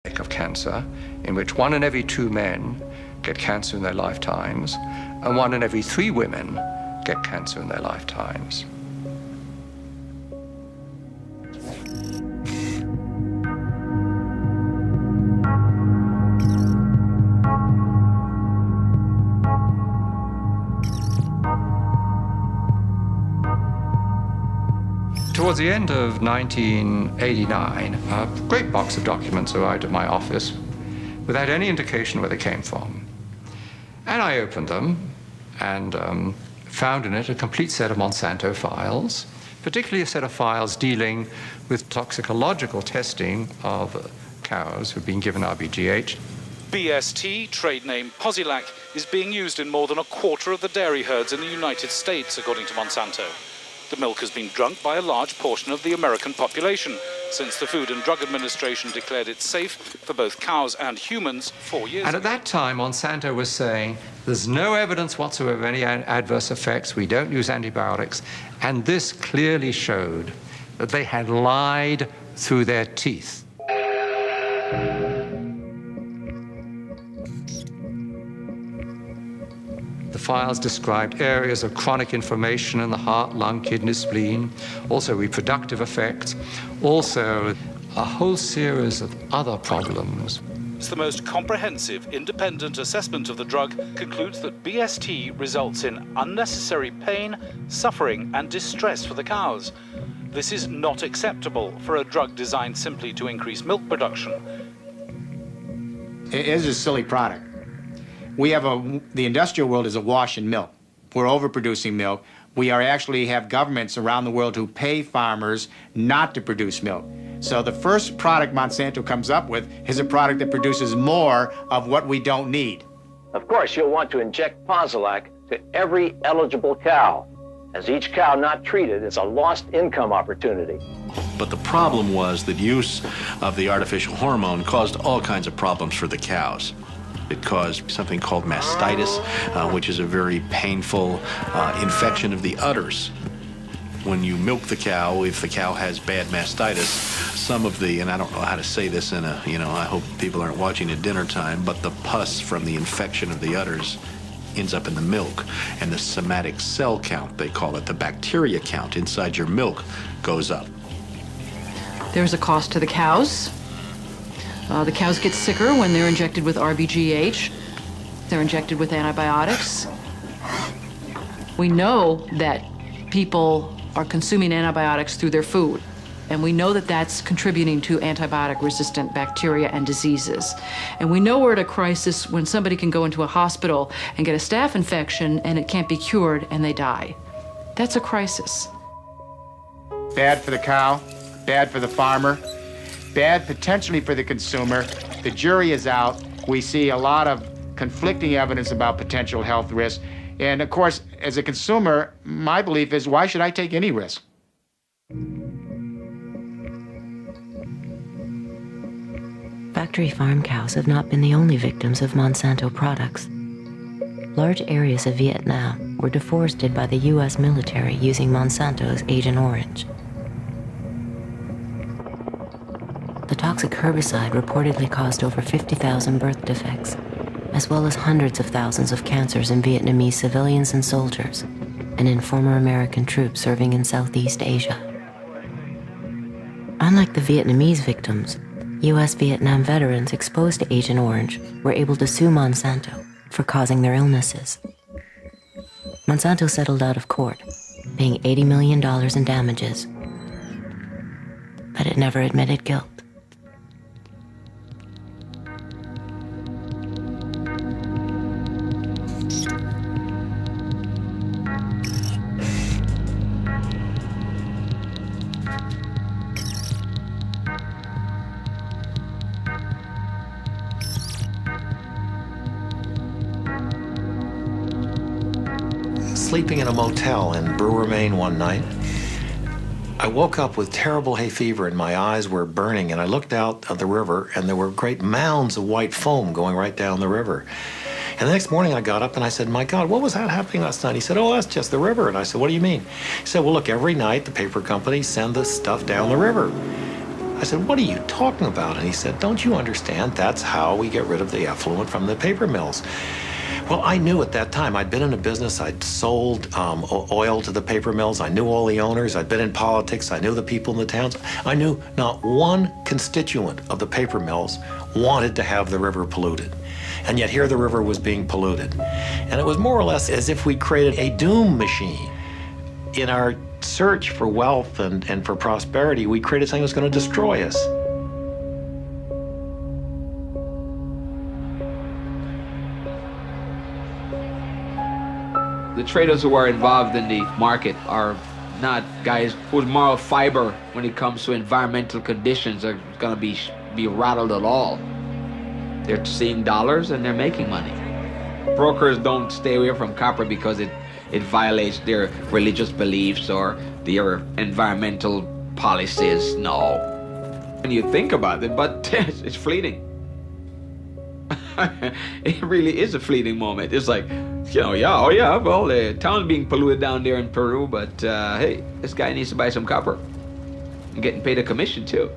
of cancer, in which 1 in every 2 men get cancer in their lifetimes, and 1 in every 3 women get cancer in their lifetimes. Towards the end of 1989, a great box of documents arrived at my office without any indication where they came from. And I opened them and found in it a complete set of Monsanto files, particularly a set of files dealing with toxicological testing of cows who've been given RBGH. BST, trade name Posilac, is being used in more than a quarter of the dairy herds in the United States, according to Monsanto. The milk has been drunk by a large portion of the American population since the Food and Drug Administration declared it safe for both cows and humans 4 years ago. And at that time, Monsanto was saying, there's no evidence whatsoever of any adverse effects, we don't use antibiotics, and this clearly showed that they had lied through their teeth. The files described areas of chronic inflammation in the heart, lung, kidney, spleen, also reproductive effects, also a whole series of other problems. The most comprehensive independent assessment of the drug concludes that BST results in unnecessary pain, suffering, and distress for the cows. This is not acceptable for a drug designed simply to increase milk production. It is a silly product. The industrial world is awash in milk. We're overproducing milk. We actually have governments around the world who pay farmers not to produce milk. So the first product Monsanto comes up with is a product that produces more of what we don't need. Of course, you'll want to inject Posilac to every eligible cow, as each cow not treated is a lost income opportunity. But the problem was that use of the artificial hormone caused all kinds of problems for the cows. It caused something called mastitis, which is a very painful infection of the udders. When you milk the cow, if the cow has bad mastitis, some of the, and I don't know how to say this in I hope people aren't watching at dinner time, but the pus from the infection of the udders ends up in the milk, and the somatic cell count, they call it, the bacteria count inside your milk goes up. There's a cost to the cows. The cows get sicker when they're injected with RBGH. They're injected with antibiotics. We know that people are consuming antibiotics through their food, and we know that that's contributing to antibiotic-resistant bacteria and diseases. And we know we're at a crisis when somebody can go into a hospital and get a staph infection and it can't be cured and they die. That's a crisis. Bad for the cow, bad for the farmer, bad potentially for the consumer. The jury is out. We see a lot of conflicting evidence about potential health risks. And of course, as a consumer, my belief is, why should I take any risk? Factory farm cows have not been the only victims of Monsanto products. Large areas of Vietnam were deforested by the U.S. military using Monsanto's Agent Orange. The toxic herbicide reportedly caused over 50,000 birth defects, as well as hundreds of thousands of cancers in Vietnamese civilians and soldiers, and in former American troops serving in Southeast Asia. Unlike the Vietnamese victims, U.S. Vietnam veterans exposed to Agent Orange were able to sue Monsanto for causing their illnesses. Monsanto settled out of court, paying $80 million in damages, but it never admitted guilt. Sleeping in a motel in Brewer, Maine one night. I woke up with terrible hay fever and my eyes were burning, and I looked out at the river and there were great mounds of white foam going right down the river. And the next morning I got up and I said, my God, what was that happening last night? He said, oh, that's just the river. And I said, what do you mean? He said, well, look, every night the paper companies send the stuff down the river. I said, what are you talking about? And he said, don't you understand? That's how we get rid of the effluent from the paper mills. Well, I knew at that time. I'd been in a business. I'd sold oil to the paper mills. I knew all the owners. I'd been in politics. I knew the people in the towns. I knew not one constituent of the paper mills wanted to have the river polluted. And yet here the river was being polluted. And it was more or less as if we created a doom machine. In our search for wealth and for prosperity, we created something that was going to destroy us. The traders who are involved in the market are not guys whose moral fiber when it comes to environmental conditions are going to be rattled at all. They're seeing dollars and they're making money. Brokers don't stay away from copper because it violates their religious beliefs or their environmental policies. No. When you think about it, but it's fleeting. It really is a fleeting moment. It's like, you know, yeah, oh yeah, well, the town's being polluted down there in Peru, but hey, this guy needs to buy some copper. I'm getting paid a commission too.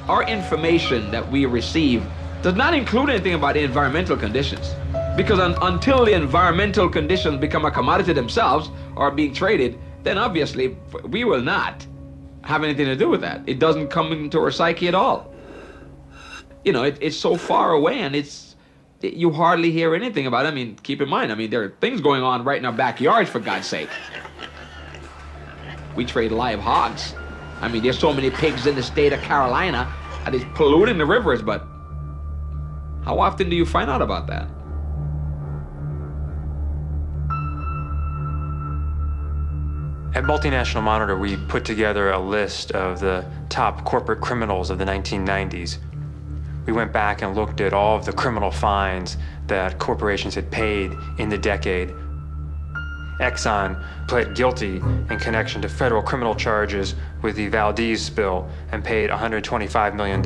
Our information that we receive does not include anything about the environmental conditions. Because until the environmental conditions become a commodity themselves or are being traded, then obviously we will not have anything to do with that. It doesn't come into our psyche at all. You know, it's so far away and you hardly hear anything about it. I mean, keep in mind, there are things going on right in our backyards, for God's sake. We trade live hogs. There's so many pigs in the state of Carolina that is polluting the rivers, but how often do you find out about that? At Multinational Monitor, we put together a list of the top corporate criminals of the 1990s. We went back and looked at all of the criminal fines that corporations had paid in the decade. Exxon pled guilty in connection to federal criminal charges with the Valdez spill and paid $125 million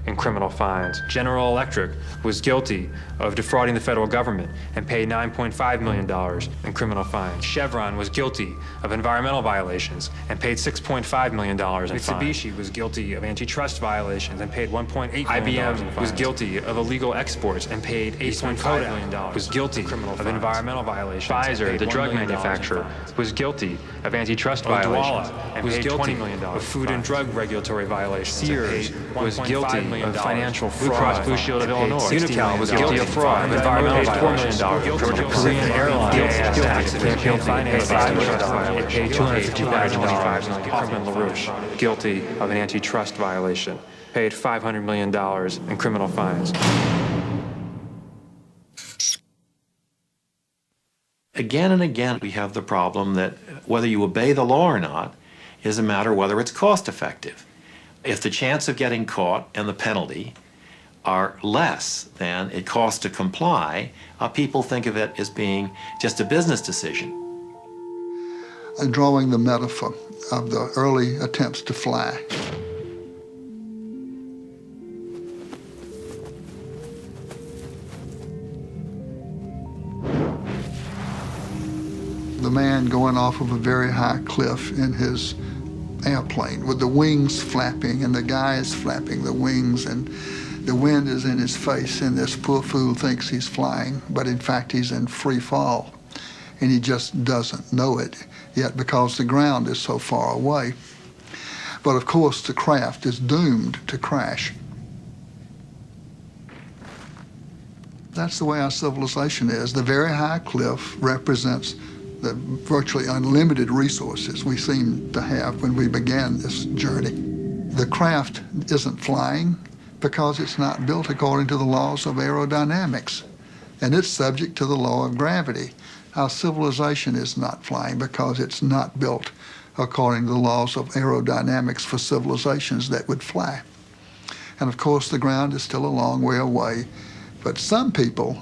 in criminal fines. General Electric was guilty of defrauding the federal government and paid $9.5 million in criminal fines. Chevron was guilty of environmental violations and paid $6.5 million in fines. Mitsubishi was guilty of antitrust violations and paid $1.8 million in fines. IBM was guilty of illegal exports and paid $8.5 million. Was guilty of environmental violations. Pfizer, the drug manufacturer, was guilty of antitrust violations and paid $20 million of food and drug regulatory violations. Sears was guilty of financial fraud. Blue Cross Blue Shield of Illinois. Unical was guilty of fraud and environmental violations. Korean Airlines paid $255 million. Hoffman LaRouche, guilty of an antitrust violation, paid $500 million in criminal fines. Again and again, we have the problem that whether you obey the law or not is a matter of whether it's cost effective. If the chance of getting caught and the penalty are less than it costs to comply, people think of it as being just a business decision. Drawing the metaphor of the early attempts to fly. The man going off of a very high cliff in his airplane with the wings flapping and the guy is flapping the wings and the wind is in his face and this poor fool thinks he's flying, but in fact he's in free fall and he just doesn't know it yet because the ground is so far away. But of course the craft is doomed to crash. That's the way our civilization is. The very high cliff represents the virtually unlimited resources we seem to have when we began this journey. The craft isn't flying because it's not built according to the laws of aerodynamics, and it's subject to the law of gravity. Our civilization is not flying because it's not built according to the laws of aerodynamics for civilizations that would fly. And of course, the ground is still a long way away, but some people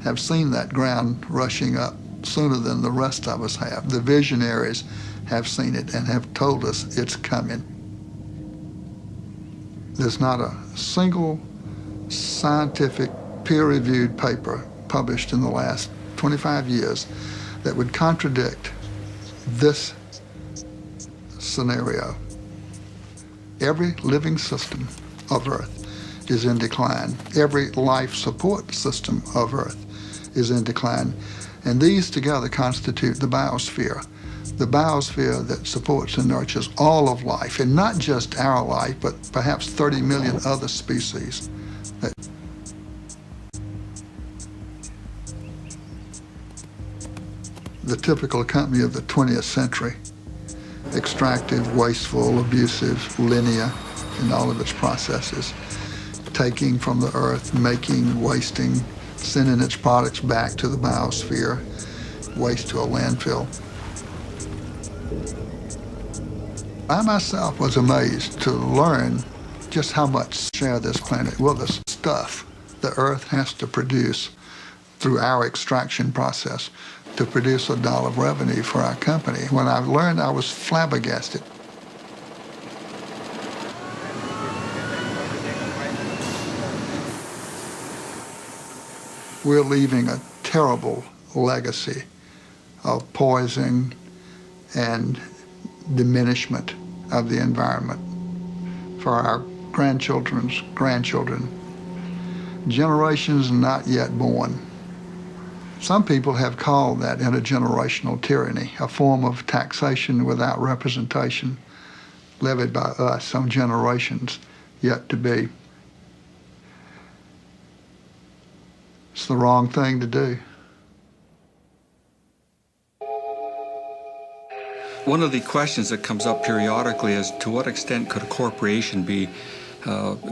have seen that ground rushing up sooner than the rest of us have. The visionaries have seen it and have told us it's coming. There's not a single scientific peer-reviewed paper published in the last 25 years that would contradict this scenario. Every living system of Earth is in decline. Every life support system of Earth is in decline. And these together constitute the biosphere that supports and nurtures all of life, and not just our life, but perhaps 30 million other species. The typical company of the 20th century, extractive, wasteful, abusive, linear in all of its processes, taking from the earth, making, wasting, sending its products back to the biosphere, waste to a landfill. I myself was amazed to learn just how much share this planet, well, the stuff the earth has to produce through our extraction process to produce $1 of revenue for our company. When I learned, I was flabbergasted. We're leaving a terrible legacy of poison and diminishment of the environment for our grandchildren's grandchildren, generations not yet born. Some people have called that intergenerational tyranny, a form of taxation without representation levied by us on generations yet to be. It's the wrong thing to do. One of the questions that comes up periodically is to what extent could a corporation be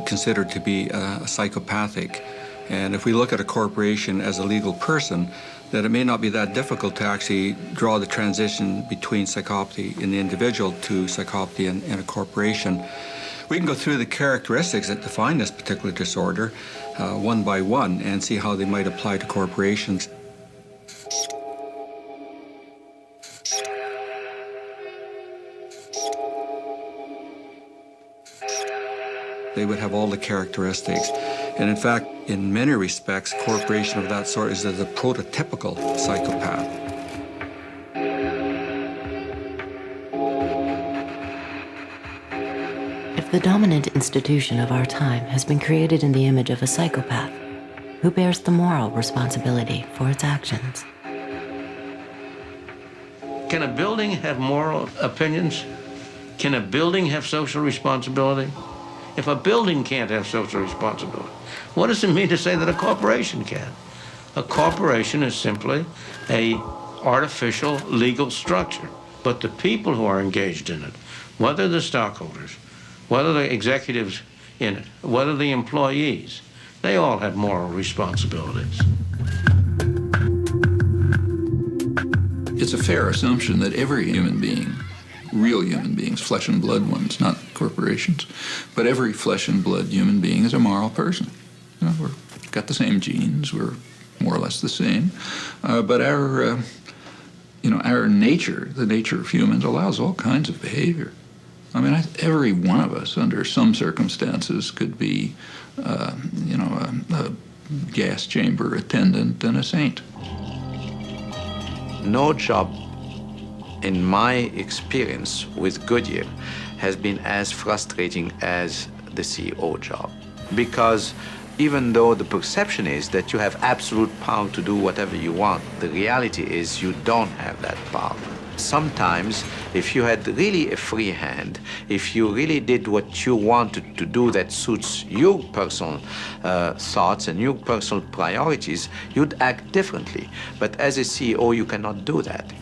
considered to be psychopathic? And if we look at a corporation as a legal person, that it may not be that difficult to actually draw the transition between psychopathy in the individual to psychopathy in a corporation. We can go through the characteristics that define this particular disorder one by one and see how they might apply to corporations. They would have all the characteristics. And in fact, in many respects, a corporation of that sort is the prototypical psychopath. If the dominant institution of our time has been created in the image of a psychopath, who bears the moral responsibility for its actions? Can a building have moral opinions? Can a building have social responsibility? If a building can't have social responsibility, what does it mean to say that a corporation can? A corporation is simply an artificial legal structure. But the people who are engaged in it, whether the stockholders, whether the executives in it, whether the employees, they all have moral responsibilities. It's a fair assumption that every human being, real human beings, flesh and blood ones, not corporations, but every flesh and blood human being is a moral person. You know, we've got the same genes, we're more or less the same, but our nature, the nature of humans, allows all kinds of behavior. I mean, every one of us, under some circumstances, could be, a gas chamber attendant and a saint. No job, in my experience with Goodyear, has been as frustrating as the CEO job. Because even though the perception is that you have absolute power to do whatever you want, the reality is you don't have that power. Sometimes, if you had really a free hand, if you really did what you wanted to do that suits your personal thoughts and your personal priorities, you'd act differently. But as a CEO, you cannot do that.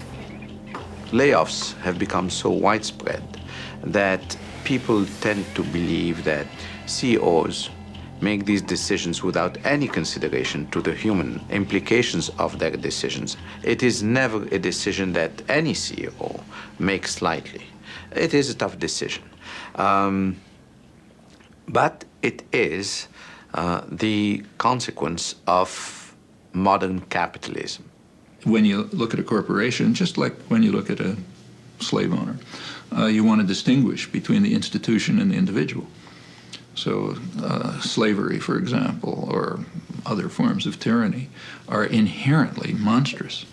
Layoffs have become so widespread that people tend to believe that CEOs make these decisions without any consideration to the human implications of their decisions. It is never a decision that any CEO makes lightly. It is a tough decision. But it is the consequence of modern capitalism. When you look at a corporation, just like when you look at a slave owner, you want to distinguish between the institution and the individual. So slavery, for example, or other forms of tyranny are inherently monstrous.